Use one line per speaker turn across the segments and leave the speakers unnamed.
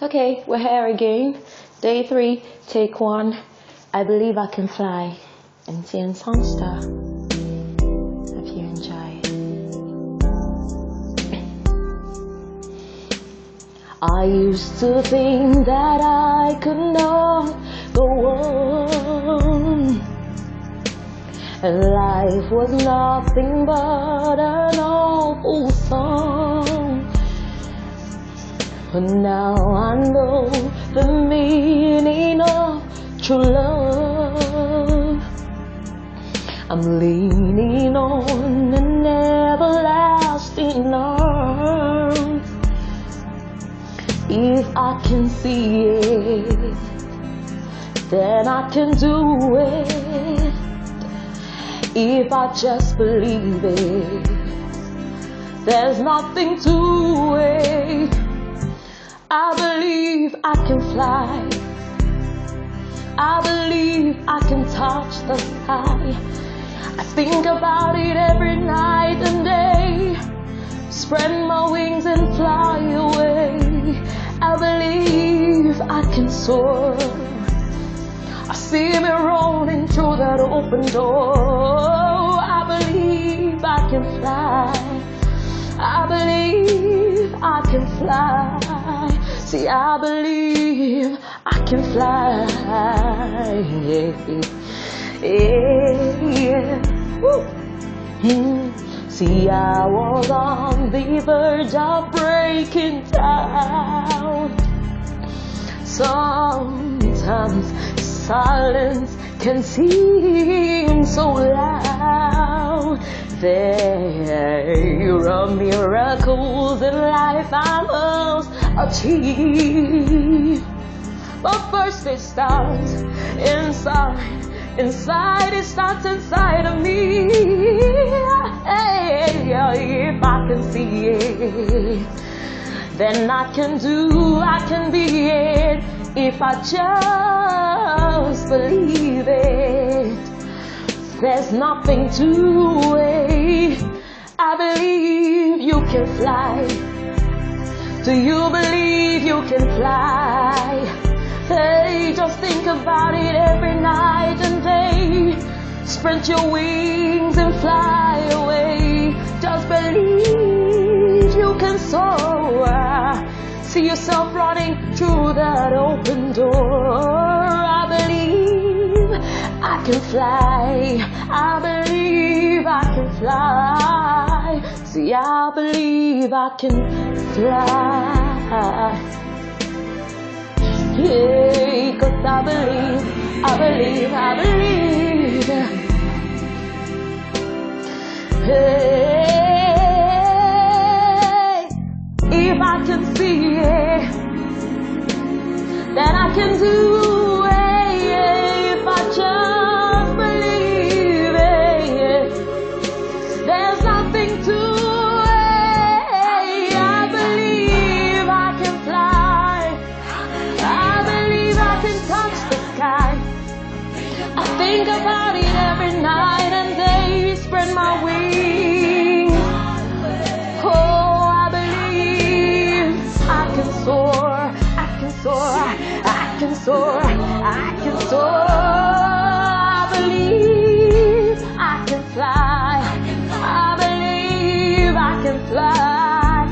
Okay, we're here again. Day 3, take 1. I believe I can fly. MTN SongStar. Hope you enjoy. I used to think that I could not go on, and life was nothing but an awful song. But now I know the meaning of true love. I'm leaning on an everlasting arms. If I can see it, then I can do it. If I just believe it, there's nothing to it. I believe I can fly. I believe I can touch the sky. I think about it every night and day. Spread my wings and fly away. I believe I can soar. I see me rolling through that open door. I believe I can fly. I believe I can fly. See, I believe I can fly. Yeah. Woo. See, I was on the verge of breaking down. Sometimes silence can seem so loud. There are miracles in life I must achieve. But first it starts inside. Inside, it starts inside of me. Hey, if I can see it, then I can be it. If I just believe it, there's nothing to it. I believe you can fly. Do you believe you can fly? Hey, just think about it every night and day. Spread your wings and fly away. Just believe you can soar. See yourself running through that open door. I believe I can fly. I believe I can fly. See, I believe I can fly. Yeah, 'cause I believe. Hey, if I can see it, then I can do it. If I just believe it, there's nothing to it. I believe I can fly. I believe I can touch the sky. I think about it every night and day. Spread my wings. Oh, I believe I can soar. I can soar. I can soar. I can soar. I believe I can fly. I believe I can fly.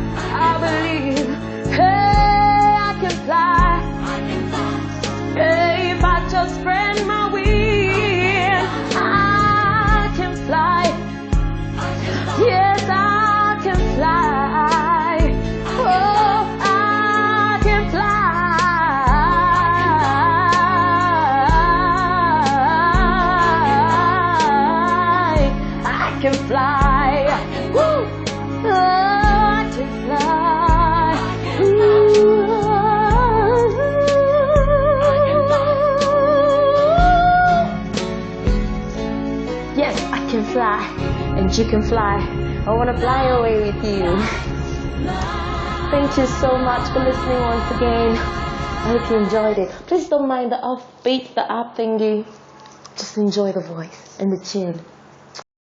I believe. Hey, I can fly. Hey, if I just spread my wings, I can fly. Yes, I can fly. Oh, I can fly. I can fly. Woo. Oh, I can fly. Ooh. Yes, I can fly, and you can fly. I want to fly away with you. Thank you so much for listening once again. I hope you enjoyed it. Please don't mind the offbeat, the up thingy. Just enjoy the voice and the tune.